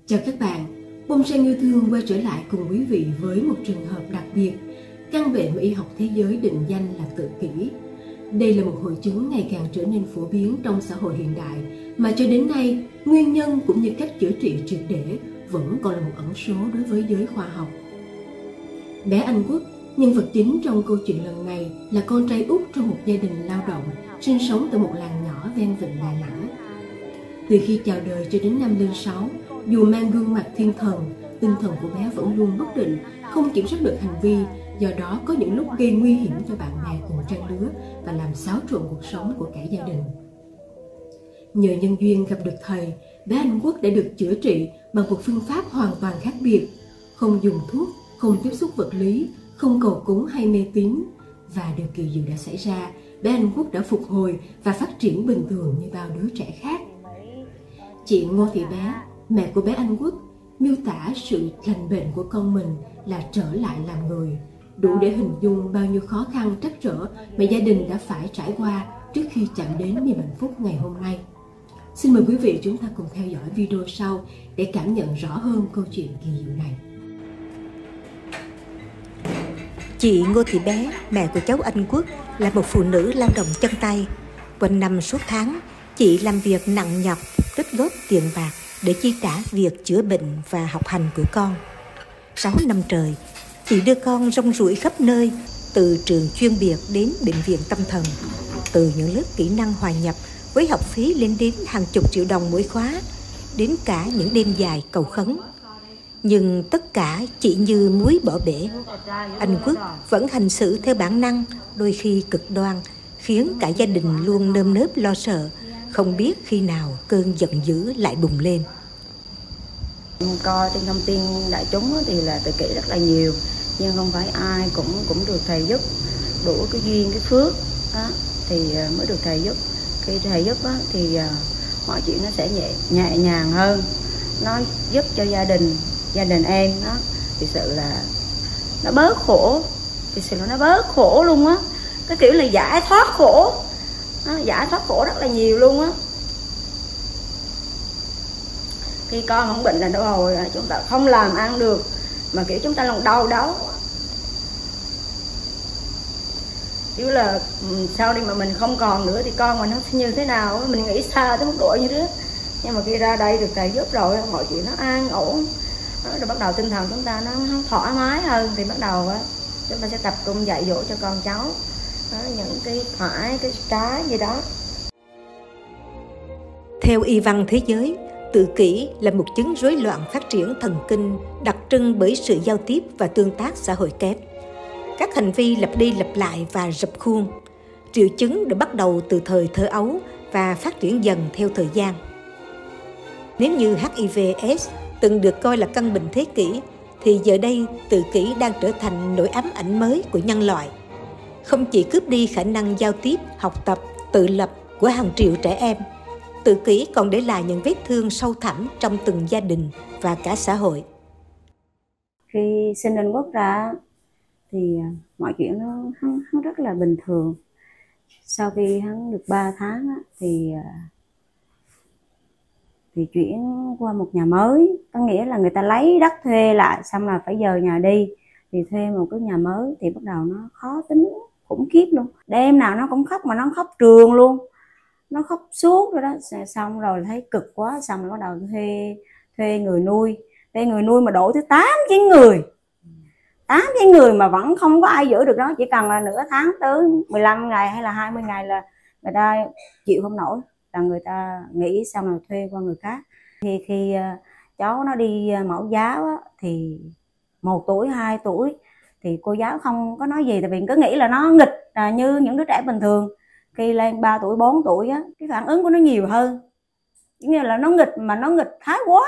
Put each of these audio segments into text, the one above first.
Chào các bạn, Bông Sen Yêu Thương quay trở lại cùng quý vị với một trường hợp đặc biệt, căn bệnh mà y học thế giới định danh là tự kỷ. Đây là một hội chứng ngày càng trở nên phổ biến trong xã hội hiện đại, mà cho đến nay, nguyên nhân cũng như cách chữa trị triệt để vẫn còn là một ẩn số đối với giới khoa học. Bé Anh Quốc, nhân vật chính trong câu chuyện lần này, là con trai út trong một gia đình lao động, sinh sống tại một làng nhỏ ven vịnh Đà Nẵng. Từ khi chào đời cho đến năm lên 6, dù mang gương mặt thiên thần, tinh thần của bé vẫn luôn bất định, không kiểm soát được hành vi, do đó có những lúc gây nguy hiểm cho bạn bè cùng trang lứa và làm xáo trộn cuộc sống của cả gia đình. Nhờ nhân duyên gặp được thầy, bé Anh Quốc đã được chữa trị bằng một phương pháp hoàn toàn khác biệt, không dùng thuốc, không tiếp xúc vật lý, không cầu cúng hay mê tín. Và điều kỳ diệu đã xảy ra, bé Anh Quốc đã phục hồi và phát triển bình thường như bao đứa trẻ khác. Chị Ngô Thị Bé, mẹ của bé Anh Quốc, miêu tả sự lành bệnh của con mình là trở lại làm người, đủ để hình dung bao nhiêu khó khăn trắc trở mà gia đình đã phải trải qua trước khi chạm đến niềm hạnh phúc ngày hôm nay. Xin mời quý vị chúng ta cùng theo dõi video sau để cảm nhận rõ hơn câu chuyện kỳ diệu này. Chị Ngô Thị Bé, mẹ của cháu Anh Quốc, là một phụ nữ lao động chân tay. Quanh năm suốt tháng, chị làm việc nặng nhọc, tích góp tiền bạc để chi trả việc chữa bệnh và học hành của con. 6 năm trời, chị đưa con rong ruổi khắp nơi, từ trường chuyên biệt đến bệnh viện tâm thần, từ những lớp kỹ năng hòa nhập với học phí lên đến hàng chục triệu đồng mỗi khóa, đến cả những đêm dài cầu khấn. Nhưng tất cả chỉ như muối bỏ bể. Anh Quốc vẫn hành xử theo bản năng, đôi khi cực đoan, khiến cả gia đình luôn nơm nớp lo sợ, không biết khi nào cơn giận dữ lại bùng lên. Coi trên thông tin đại chúng thì là tự kỷ rất là nhiều, nhưng không phải ai cũng được thầy giúp, đủ cái duyên cái phước đó, thì mới được thầy giúp. Khi thầy giúp đó, thì mọi chuyện nó sẽ nhẹ nhàng hơn, nó giúp cho gia đình em đó, thực sự là nó bớt khổ, thực sự là nó bớt khổ luôn á, cái kiểu là giải thoát khổ đó, giải thoát khổ rất là nhiều luôn á. Khi con không bệnh là đâu rồi chúng ta không làm ăn được, mà kiểu chúng ta lòng đau đớn, kiểu là sau đi mà mình không còn nữa thì con mình nó sẽ như thế nào, mình nghĩ xa tới mức độ như thế. Nhưng mà khi ra đây được thầy giúp rồi, mọi chuyện nó an ổn, rồi bắt đầu tinh thần chúng ta nó thoải mái hơn, thì bắt đầu chúng ta sẽ tập trung dạy dỗ cho con cháu đó, những cái phải cái trái gì đó. Theo y văn thế giới, tự kỷ là một chứng rối loạn phát triển thần kinh đặc trưng bởi sự giao tiếp và tương tác xã hội kém. Các hành vi lặp đi lặp lại và rập khuôn. Triệu chứng được bắt đầu từ thời thơ ấu và phát triển dần theo thời gian. Nếu như HIV/AIDS từng được coi là căn bệnh thế kỷ, thì giờ đây tự kỷ đang trở thành nỗi ám ảnh mới của nhân loại. Không chỉ cướp đi khả năng giao tiếp, học tập, tự lập của hàng triệu trẻ em, tự kỷ còn để lại những vết thương sâu thẳm trong từng gia đình và cả xã hội. Khi sinh Anh Quốc ra thì mọi chuyện hắn rất là bình thường. Sau khi hắn được 3 tháng thì chuyển qua một nhà mới, có nghĩa là người ta lấy đất thuê lại, xong là phải dời nhà đi, thì thuê một cái nhà mới thì bắt đầu nó khó tính khủng khiếp luôn. Đêm nào nó cũng khóc, mà nó khóc trường luôn, nó khóc suốt rồi đó. Xong rồi thấy cực quá, xong rồi bắt đầu thuê người nuôi mà đổ tới 8-9 người mà vẫn không có ai giữ được đó. Chỉ cần là nửa tháng tới 15 ngày hay là 20 ngày là người ta chịu không nổi, là người ta nghỉ, xong rồi thuê qua người khác. Thì khi cháu nó đi mẫu giáo á, thì 1 tuổi 2 tuổi thì cô giáo không có nói gì, tại vì cứ nghĩ là nó nghịch như những đứa trẻ bình thường. Khi lên 3 tuổi 4 tuổi á, cái phản ứng của nó nhiều hơn, nghĩa là nó nghịch, mà nó nghịch thái quá.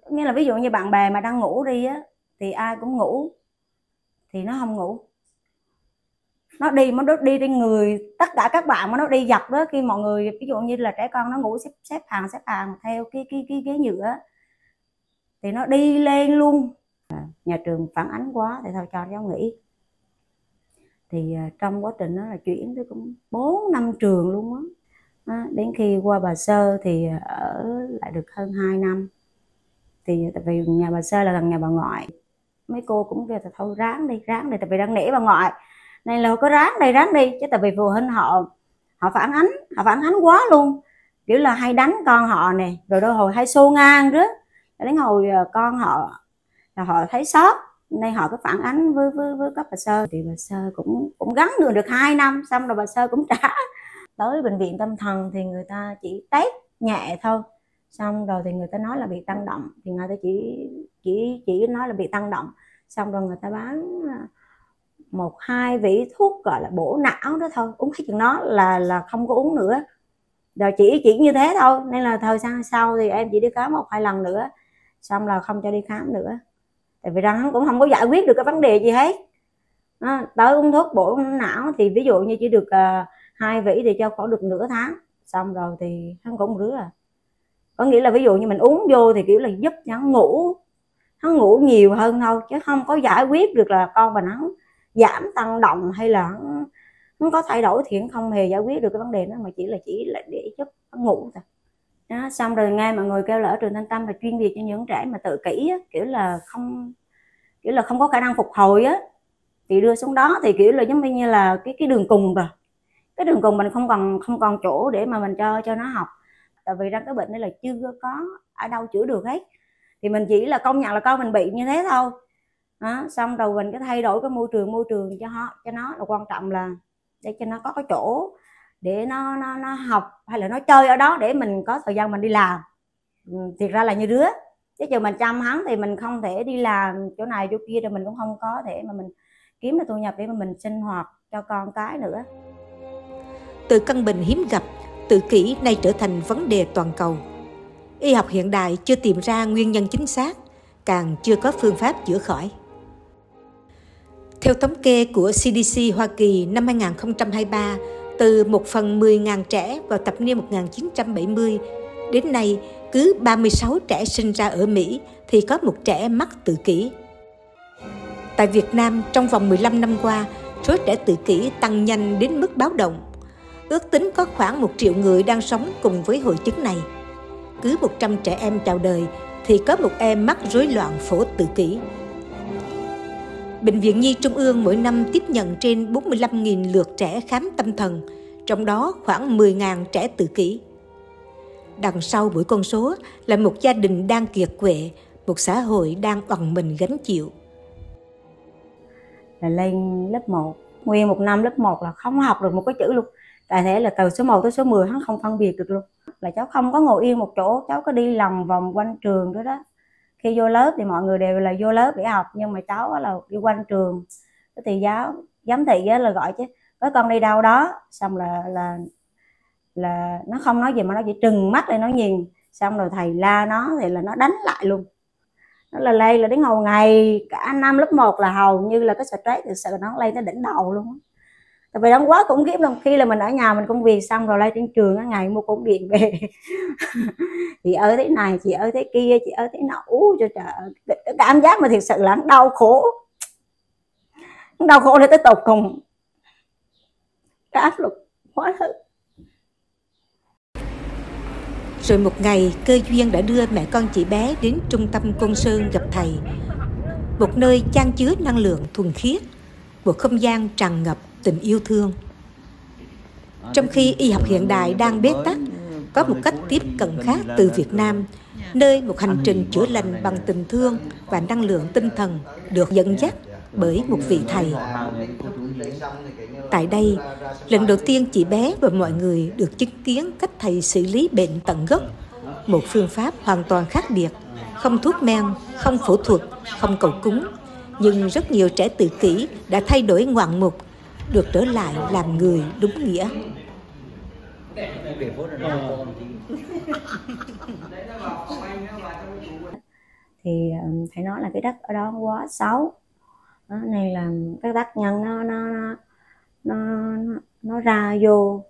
Nghĩa là ví dụ như bạn bè mà đang ngủ đi á, thì ai cũng ngủ, thì nó không ngủ. Nó đi trên người tất cả các bạn, mà nó đi dọc đó. Khi mọi người ví dụ như là trẻ con nó ngủ xếp hàng theo cái ghế nhựa, thì nó đi lên luôn. Nhà trường phản ánh quá thì thôi cho cháu nghỉ. Thì trong quá trình đó là chuyển tới cũng 4 năm trường luôn á. Đến khi qua Bà Sơ thì ở lại được hơn 2 năm. Thì tại vì nhà bà Sơ là gần nhà bà ngoại, mấy cô cũng kêu là thôi ráng đi, tại vì đang nể bà ngoại nên là có ráng đi chứ. Tại vì phụ huynh họ phản ánh quá luôn, kiểu là hay đánh con họ nè, rồi đôi hồi hay xô ngang rứa, đến hồi con họ là họ thấy sót nên họ có phản ánh với cấp bà Sơ. Thì bà Sơ cũng gắn được 2 năm, xong rồi bà Sơ cũng trả. Tới bệnh viện tâm thần thì người ta chỉ test nhẹ thôi, xong rồi thì người ta nói là bị tăng động, thì người ta chỉ nói là bị tăng động, xong rồi người ta bán 1-2 vỉ thuốc gọi là bổ não đó thôi, uống hết chừng đó là không có uống nữa. Rồi chỉ như thế thôi, nên là thời gian sau thì em chỉ đi khám 1-2 lần nữa, xong là không cho đi khám nữa. Tại vì rằng hắn cũng không có giải quyết được cái vấn đề gì hết. Tới uống thuốc bổ não thì ví dụ như chỉ được 2 vỉ thì cho khoảng được nửa tháng, xong rồi thì hắn cũng rứa à. Có nghĩa là ví dụ như mình uống vô thì kiểu là giúp cho hắn ngủ nhiều hơn thôi, chứ không có giải quyết được là con mình hắn giảm tăng động hay là hắn có thay đổi, thì hắn không hề giải quyết được cái vấn đề đó, mà chỉ là để giúp hắn ngủ thôi. Đó, xong rồi nghe mọi người kêu là ở trường Thanh Tâm là chuyên biệt cho những trẻ mà tự kỷ á, kiểu là không có khả năng phục hồi á, thì đưa xuống đó thì kiểu là giống như là cái đường cùng rồi, cái đường cùng mình không còn chỗ để mà mình cho nó học. Tại vì rằng cái bệnh này là chưa có ở đâu chữa được hết, thì mình chỉ là công nhận là con mình bị như thế thôi. Đó, xong rồi mình cái thay đổi cái môi trường cho nó là quan trọng, là để cho nó có cái chỗ để nó học hay là nó chơi ở đó, để mình có thời gian mình đi làm. Thiệt ra là như đứa, chứ giờ mình chăm hắn thì mình không thể đi làm chỗ này chỗ kia, rồi mình cũng không có thể mà mình kiếm được thu nhập để mà mình sinh hoạt cho con cái nữa. Từ căn bệnh hiếm gặp, tự kỷ nay trở thành vấn đề toàn cầu. Y học hiện đại chưa tìm ra nguyên nhân chính xác, càng chưa có phương pháp chữa khỏi. Theo thống kê của CDC Hoa Kỳ năm 2023, từ 1/10.000 trẻ vào thập niên 1970, đến nay cứ 36 trẻ sinh ra ở Mỹ thì có một trẻ mắc tự kỷ. Tại Việt Nam, trong vòng 15 năm qua, số trẻ tự kỷ tăng nhanh đến mức báo động. Ước tính có khoảng 1 triệu người đang sống cùng với hội chứng này. Cứ 100 trẻ em chào đời thì có một em mắc rối loạn phổ tự kỷ. Bệnh viện Nhi Trung ương mỗi năm tiếp nhận trên 45.000 lượt trẻ khám tâm thần, trong đó khoảng 10.000 trẻ tự kỷ. Đằng sau mỗi con số là một gia đình đang kiệt quệ, một xã hội đang oằn mình gánh chịu. Là lên lớp 1, nguyên một năm lớp 1 là không học được một cái chữ luôn. Tại thế là từ số 1 tới số 10 hắn không phân biệt được luôn. Là cháu không có ngồi yên một chỗ, cháu có đi lòng vòng quanh trường đó đó. Khi vô lớp thì mọi người đều là vô lớp để học, nhưng mà cháu là đi quanh trường. Thì giám thị là gọi chứ, có con đi đâu đó, xong là nó không nói gì mà nó chỉ trừng mắt lên nó nhìn, xong rồi thầy la nó thì là nó đánh lại luôn. Nó là lây là đến hầu ngày cả năm lớp 1 là hầu như là cái stress thực sự nó lây tới đỉnh đầu luôn. Tại vì nó quá khủng khiếp luôn. Khi là mình ở nhà mình công việc xong rồi lên trên trường ngày mua cổng điện về chị ở thế này, chị ở thế kia, chị ở thế nọ, cho trời, cái cảm giác mà thực sự là đau khổ đến tới tột cùng, cái áp lực quá lớn. Rồi một ngày, cơ duyên đã đưa mẹ con chị bé đến trung tâm Côn Sơn gặp thầy. Một nơi chan chứa năng lượng thuần khiết, một không gian tràn ngập tình yêu thương. Trong khi y học hiện đại đang bế tắc, có một cách tiếp cận khác từ Việt Nam, nơi một hành trình chữa lành bằng tình thương và năng lượng tinh thần được dẫn dắt bởi một vị thầy. Tại đây, lần đầu tiên chị bé và mọi người được chứng kiến cách thầy xử lý bệnh tận gốc, một phương pháp hoàn toàn khác biệt, không thuốc men, không phẫu thuật, không cầu cúng, nhưng rất nhiều trẻ tự kỷ đã thay đổi ngoạn mục, được trở lại làm người đúng nghĩa. Thì thầy nói là cái đất ở đó quá xấu, đó, nên là các tác nhân nó ra vô,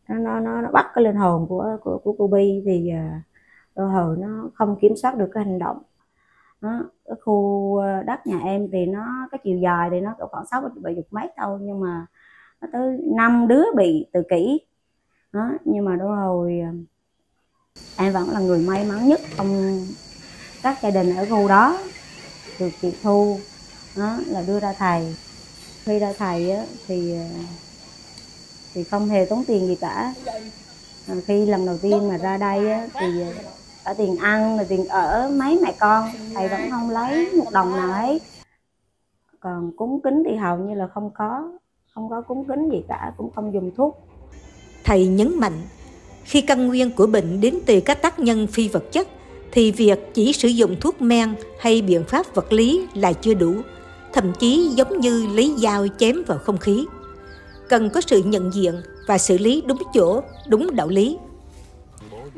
nó bắt cái linh hồn của cô Bi, thì đôi hồi nó không kiểm soát được cái hành động. Đó, cái khu đất nhà em thì nó cái chiều dài thì nó khoảng 60-70 mét thôi, nhưng mà nó tới 5 đứa bị tự kỷ. Đó, nhưng mà đôi hồi em vẫn là người may mắn nhất các gia đình ở khu đó được chị Thu đó là đưa ra thầy. Khi ra thầy á, thì không hề tốn tiền gì cả. Khi lần đầu tiên mà ra đây á, thì cả tiền ăn rồi tiền ở mấy mẹ con thầy vẫn không lấy một đồng nào hết. Còn cúng kính thì hầu như là không có cúng kính gì cả, cũng không dùng thuốc. Thầy nhấn mạnh, khi căn nguyên của bệnh đến từ các tác nhân phi vật chất, thì việc chỉ sử dụng thuốc men hay biện pháp vật lý là chưa đủ, thậm chí giống như lấy dao chém vào không khí. Cần có sự nhận diện và xử lý đúng chỗ, đúng đạo lý.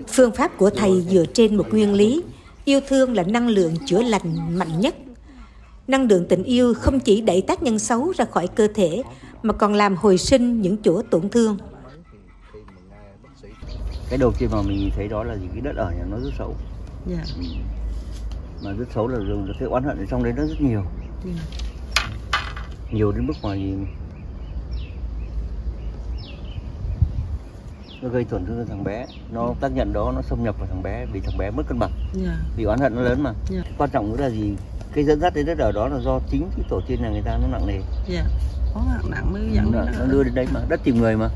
Phương pháp của thầy dựa trên một nguyên lý, yêu thương là năng lượng chữa lành mạnh nhất. Năng lượng tình yêu không chỉ đẩy tác nhân xấu ra khỏi cơ thể, mà còn làm hồi sinh những chỗ tổn thương. Cái đầu tiên mà mình thấy đó là gì? Cái đất ở nhà nó rất xấu. Mà rất xấu là dùng cái oán hận ở trong đấy nó rất nhiều. Nhiều đến mức mà gì nó gây tổn thương cho thằng bé. Nó tác nhận đó nó xâm nhập vào thằng bé vì thằng bé mất cân bằng. Vì oán hận nó lớn mà. Quan trọng nữa là gì? Cái dẫn dắt đến đất ở đó là do chính cái tổ tiên nhà người ta nó nặng nề. Có nặng mới dẫn đến nó đưa đến đấy mà, đất tìm người mà.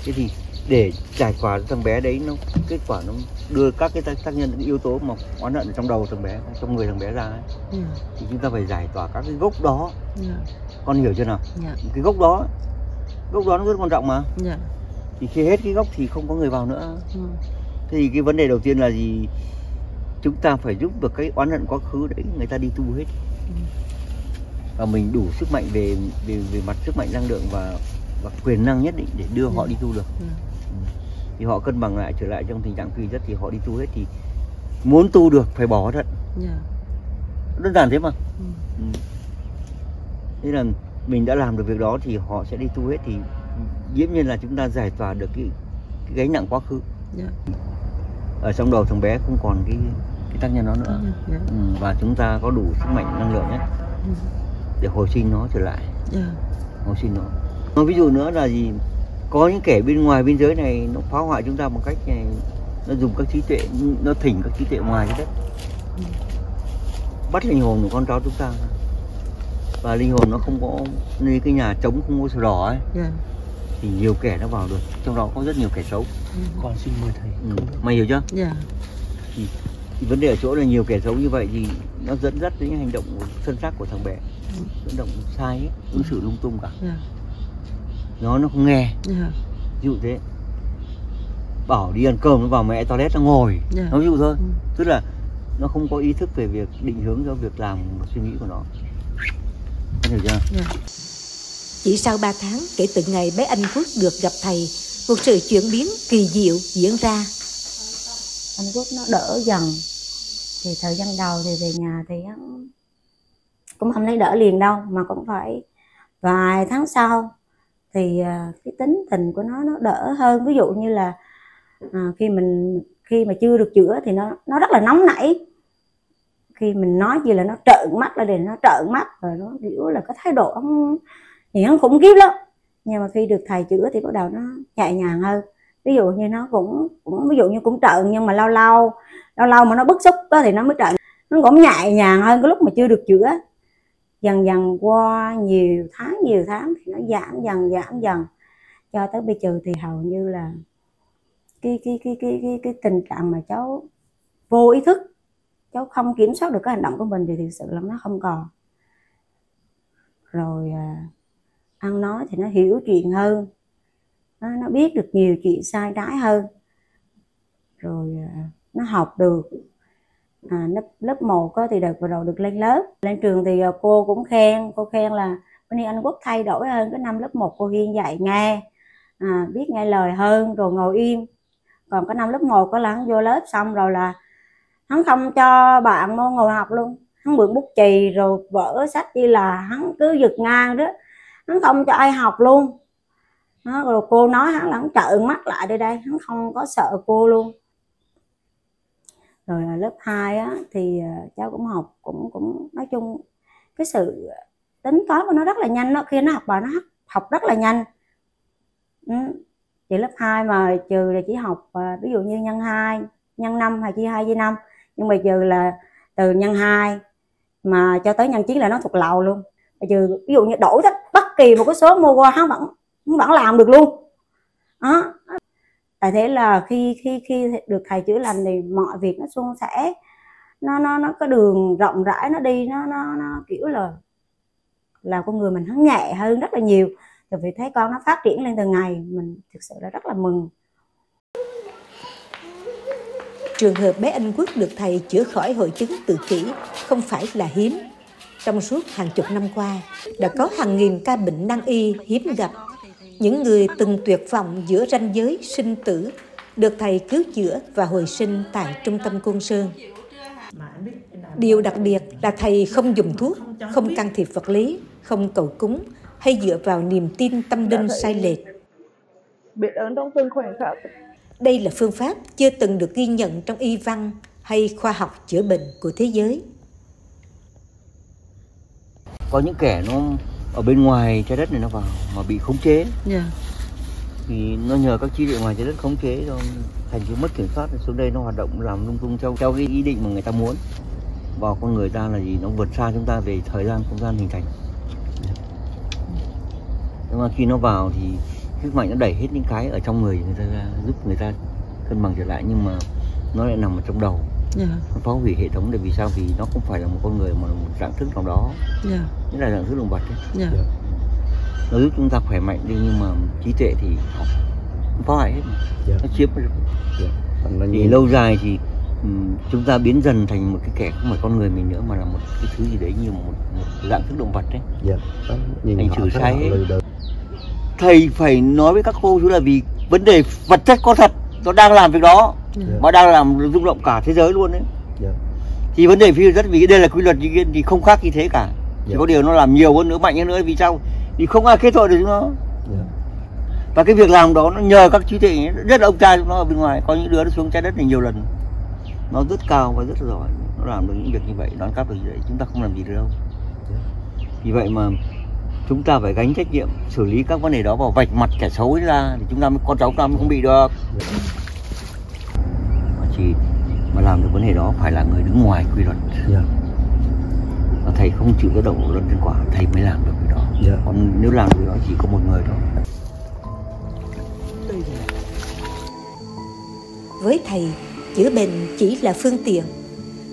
Thế thì để trải qua thằng bé đấy, nó kết quả nó đưa các cái tác nhân, cái yếu tố mà oán hận ở trong đầu thằng bé, trong người thằng bé ra ấy. Thì chúng ta phải giải tỏa các cái gốc đó. Con hiểu chưa nào? Cái gốc đó nó rất quan trọng mà. Thì khi hết cái gốc thì không có người vào nữa. Thế thì cái vấn đề đầu tiên là gì? Chúng ta phải giúp được cái oán hận quá khứ đấy người ta đi tu hết. Và mình đủ sức mạnh về mặt sức mạnh năng lượng và quyền năng nhất định để đưa họ đi tu được. Thì họ cân bằng lại, trở lại trong tình trạng phi chất thì họ đi tu hết. Thì muốn tu được phải bỏ thận. Đơn giản thế mà. Thế là mình đã làm được việc đó thì họ sẽ đi tu hết. Thì dĩ nhiên là chúng ta giải tỏa được cái gánh nặng quá khứ. Ở trong đầu thằng bé không còn cái tác nhân đó nữa. Và chúng ta có đủ sức mạnh năng lượng ấy để hồi sinh nó trở lại. Hồi sinh nó. Nói ví dụ nữa là gì? Có những kẻ bên ngoài biên giới này nó phá hoại chúng ta bằng cách này, nó dùng các trí tuệ, nó thỉnh các trí tuệ ngoài cái đất, bắt linh hồn của con cháu chúng ta. Và linh hồn nó không có, như cái nhà trống không có sổ đỏ ấy, thì nhiều kẻ nó vào được, trong đó có rất nhiều kẻ xấu. Con xin mời thầy. Mày hiểu chưa? Thì vấn đề ở chỗ là nhiều kẻ xấu như vậy thì nó dẫn dắt đến hành động sân sắc của thằng bé, dẫn động sai ấy, ứng xử lung tung cả. Nó không nghe. Ví dụ thế, bảo đi ăn cơm nó vào mẹ toilet nó ngồi. Nó ví dụ thôi. Tức là nó không có ý thức về việc định hướng cho việc làm và suy nghĩ của nó. Hiểu chưa? Chỉ sau 3 tháng kể từ ngày bé Anh Quốc được gặp thầy, một sự chuyển biến kỳ diệu diễn ra. Anh Quốc nó đỡ dần. Thì thời gian đầu thì về nhà thì cũng không thấy đỡ liền đâu, mà cũng phải vài tháng sau thì cái tính tình của nó đỡ hơn. Ví dụ như là khi mà chưa được chữa thì nó rất là nóng nảy. Khi mình nói gì là nó trợn mắt ra, để nó trợn mắt rồi nó kiểu là có thái độ nó khủng khiếp lắm. Nhưng mà khi được thầy chữa thì bắt đầu nó nhẹ nhàng hơn. Ví dụ như nó cũng ví dụ như cũng trợn, nhưng mà lâu lâu mà nó bức xúc đó thì nó mới trợn. Nó cũng nhẹ nhàng hơn cái lúc mà chưa được chữa. Dần dần qua nhiều tháng thì nó giảm dần cho tới bây giờ thì hầu như là cái tình trạng mà cháu vô ý thức, cháu không kiểm soát được cái hành động của mình thì thực sự là nó không còn. Rồi ăn nói thì nó hiểu chuyện hơn, nó biết được nhiều chuyện sai trái hơn. Rồi nó học được. Lớp 1 thì đợt vừa đầu được lên lớp. Lên trường thì cô cũng khen là bên đây anh Quốc thay đổi hơn. Cái năm lớp 1 cô Hiên dạy nghe, biết nghe lời hơn, rồi ngồi im. Còn cái năm lớp 1 là hắn vô lớp xong rồi là hắn không cho bạn môn ngồi học luôn. Hắn mượn bút chì rồi vở sách chỉ là hắn cứ giật ngang đó, hắn không cho ai học luôn. Rồi cô nói hắn là hắn trợn mắt lại đây, hắn không có sợ cô luôn. Rồi lớp 2 thì cháu cũng học, cũng nói chung cái sự tính toán của nó rất là nhanh. Khi nó học bài nó học rất là nhanh. Chị lớp 2 mà trừ là chỉ học ví dụ như nhân 2, nhân 5 hay chia 2 chia 5. Nhưng bây giờ là từ nhân 2 mà cho tới nhân 9 là nó thuộc lầu luôn. Bây giờ ví dụ như đổi thích bất kỳ một cái số mua qua hắn vẫn làm được luôn đó. Tại thế là khi được thầy chữa lành thì mọi việc nó suôn sẻ, nó có đường rộng rãi, nó đi nó kiểu là con người mình hắn nhẹ hơn rất là nhiều. Thì vì thấy con nó phát triển lên từng ngày, mình thực sự là rất là mừng. Trường hợp bé Anh Quốc được thầy chữa khỏi hội chứng tự kỷ không phải là hiếm. Trong suốt hàng chục năm qua, đã có hàng nghìn ca bệnh nan y hiếm gặp. Những người từng tuyệt vọng giữa ranh giới sinh tử được thầy cứu chữa và hồi sinh tại trung tâm Côn Sơn. Điều đặc biệt là thầy không dùng thuốc, không can thiệp vật lý, không cầu cúng hay dựa vào niềm tin tâm linh sai lệch. Biết ơn trong từng khoảnh khắc. Đây là phương pháp chưa từng được ghi nhận trong y văn hay khoa học chữa bệnh của thế giới. Có những kẻ nó ở bên ngoài trái đất này nó vào mà bị khống chế, thì nó nhờ các chi địa ngoài trái đất khống chế cho thành cái mất kiểm soát, xuống đây nó hoạt động làm lung tung theo cái ý định mà người ta muốn. Vào con người ta là gì, nó vượt xa chúng ta về thời gian không gian hình thành. Nhưng mà khi nó vào thì sức mạnh nó đẩy hết những cái ở trong người ta ra, giúp người ta cân bằng trở lại, nhưng mà nó lại nằm ở trong đầu. Nó phá hủy hệ thống. Để vì sao? Vì nó không phải là một con người mà một dạng thức nào đó, nó là dạng thức động vật ấy. Nó giúp chúng ta khỏe mạnh đi, nhưng mà trí tuệ thì nó phá hoại hết, nó chiếm thì lâu dài thì chúng ta biến dần thành một cái kẻ không phải con người mình nữa, mà là một cái thứ gì đấy như một dạng thức động vật đấy. Hành xử sai hết. Thầy phải nói với các cô chú là vì vấn đề vật chất có thật, nó đang làm việc đó, mà đang làm rung động cả thế giới luôn đấy. Thì vấn đề phi vật chất, vì đây là quy luật như thì không khác như thế cả. Chỉ có điều nó làm nhiều hơn nữa, mạnh hơn nữa. Vì sao? Thì không ai kết tội được chúng nó. Và cái việc làm đó nó nhờ các trí tuệ rất là ông cha chúng nó ở bên ngoài. Có những đứa nó xuống trái đất này nhiều lần, nó rất cao và rất là giỏi, nó làm được những việc như vậy, đón cắp được như vậy. Chúng ta không làm gì được đâu. Vì vậy mà chúng ta phải gánh trách nhiệm xử lý các vấn đề đó, vào vạch mặt kẻ xấu ấy ra thì chúng ta mới, con cháu chúng ta mới không bị được. Chỉ mà làm được vấn đề đó phải là người đứng ngoài quy luật. Và thầy không chịu tác động của luân trên quả, thầy mới làm được cái đó. Còn nếu làm được đó chỉ có một người thôi. Với thầy, chữa bệnh chỉ là phương tiện.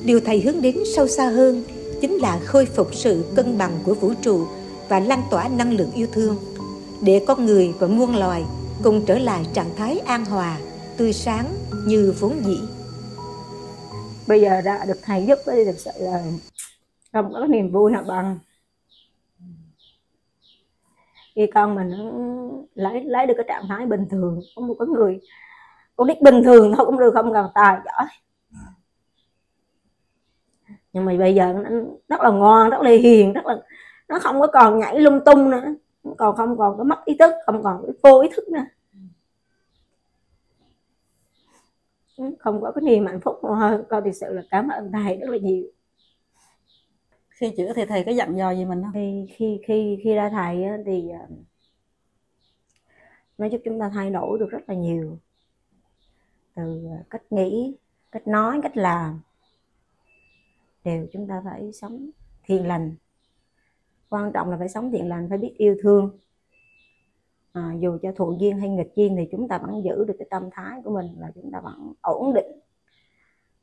Điều thầy hướng đến sâu xa hơn chính là khôi phục sự cân bằng của vũ trụ và lan tỏa năng lượng yêu thương, để con người và muôn loài cùng trở lại trạng thái an hòa, tươi sáng như vốn dĩ. Bây giờ đã được thầy giúp thì thực sự là không có niềm vui nào bằng khi con mình lấy được cái trạng thái bình thường. Có một cái người con nít bình thường thôi cũng được, không cần tài giỏi, nhưng mà bây giờ nó rất là ngoan, rất là hiền, rất là, nó không có còn nhảy lung tung nữa, còn không còn có mất ý thức, không còn cái vô ý thức nữa, không có cái niềm hạnh phúc nào hơn. Con thực sự là cảm ơn thầy rất là nhiều. Khi chữa thì thầy có dặn dò gì mình không? Khi ra thầy thì nó giúp chúng ta thay đổi được rất là nhiều, từ cách nghĩ, cách nói, cách làm, đều chúng ta phải sống thiện lành. Quan trọng là phải sống thiện lành, phải biết yêu thương. Dù cho thuận duyên hay nghịch duyên thì chúng ta vẫn giữ được cái tâm thái của mình, là chúng ta vẫn ổn định.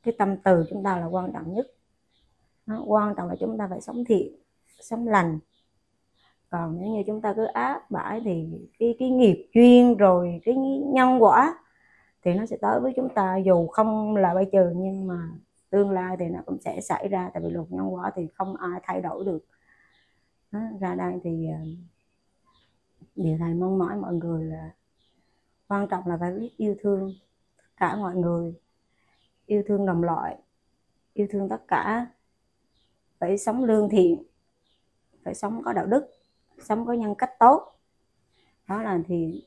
Cái tâm từ chúng ta là quan trọng nhất. Quan trọng là chúng ta phải sống thiện, sống lành. Còn nếu như chúng ta cứ áp bãi thì cái nghiệp duyên rồi cái nhân quả thì nó sẽ tới với chúng ta, dù không là bây giờ nhưng mà tương lai thì nó cũng sẽ xảy ra. Tại vì luật nhân quả thì không ai thay đổi được. Ra đây thì điều thầy mong mỏi mọi người là quan trọng là phải biết yêu thương tất cả mọi người, yêu thương đồng loại, yêu thương tất cả, phải sống lương thiện, phải sống có đạo đức, sống có nhân cách tốt. Đó là thì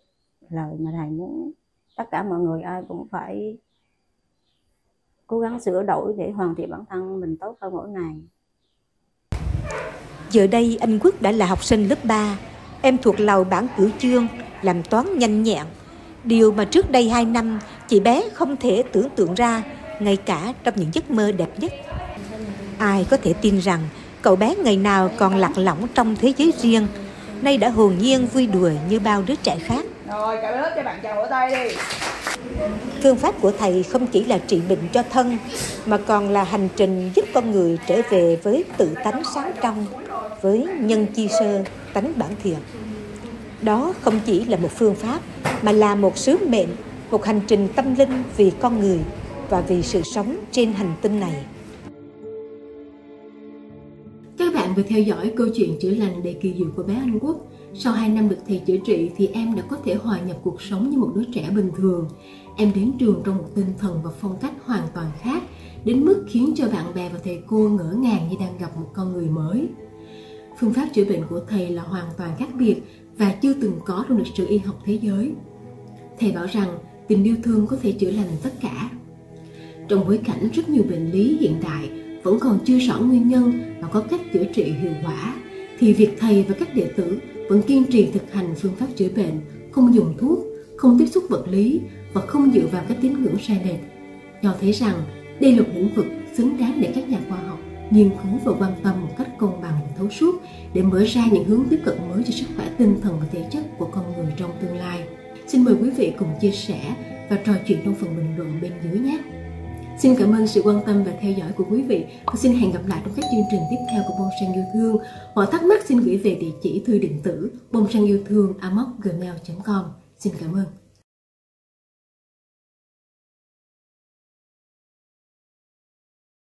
lời mà thầy muốn tất cả mọi người ai cũng phải cố gắng sửa đổi để hoàn thiện bản thân mình tốt hơn mỗi ngày. Giờ đây anh Quốc đã là học sinh lớp 3. Em thuộc lầu bảng cửu chương, làm toán nhanh nhẹn. Điều mà trước đây 2 năm chị bé không thể tưởng tượng ra ngay cả trong những giấc mơ đẹp nhất. Ai có thể tin rằng cậu bé ngày nào còn lạc lõng trong thế giới riêng, nay đã hồn nhiên vui đùa như bao đứa trẻ khác. Rồi, cả lớp cho bạn chào vỗ tay đi. Phương pháp của thầy không chỉ là trị bệnh cho thân, mà còn là hành trình giúp con người trở về với tự tánh sáng trong, với nhân chi sơ, tánh bản thiện. Đó không chỉ là một phương pháp, mà là một sứ mệnh, một hành trình tâm linh vì con người và vì sự sống trên hành tinh này. Các bạn vừa theo dõi câu chuyện chữa lành đầy kỳ diệu của bé Anh Quốc. Sau 2 năm được thầy chữa trị thì em đã có thể hòa nhập cuộc sống như một đứa trẻ bình thường. Em đến trường trong một tinh thần và phong cách hoàn toàn khác, đến mức khiến cho bạn bè và thầy cô ngỡ ngàng như đang gặp một con người mới. Phương pháp chữa bệnh của thầy là hoàn toàn khác biệt và chưa từng có trong lịch sử y học thế giới. Thầy bảo rằng tình yêu thương có thể chữa lành tất cả. Trong bối cảnh rất nhiều bệnh lý hiện đại vẫn còn chưa rõ nguyên nhân và có cách chữa trị hiệu quả, thì việc thầy và các đệ tử vẫn kiên trì thực hành phương pháp chữa bệnh, không dùng thuốc, không tiếp xúc vật lý và không dựa vào các tín ngưỡng sai lệch, cho thấy rằng đây là một lĩnh vực xứng đáng để các nhà khoa học nghiên cứu và quan tâm một cách công bằng và thấu suốt, để mở ra những hướng tiếp cận mới cho sức khỏe tinh thần và thể chất của con người trong tương lai. Xin mời quý vị cùng chia sẻ và trò chuyện trong phần bình luận bên dưới nhé. Xin cảm ơn sự quan tâm và theo dõi của quý vị, và xin hẹn gặp lại trong các chương trình tiếp theo của Bonsang Yêu Thương. Mọi thắc mắc xin gửi về địa chỉ thư điện tử bongsangiêu thương@gmail.com. Xin cảm ơn.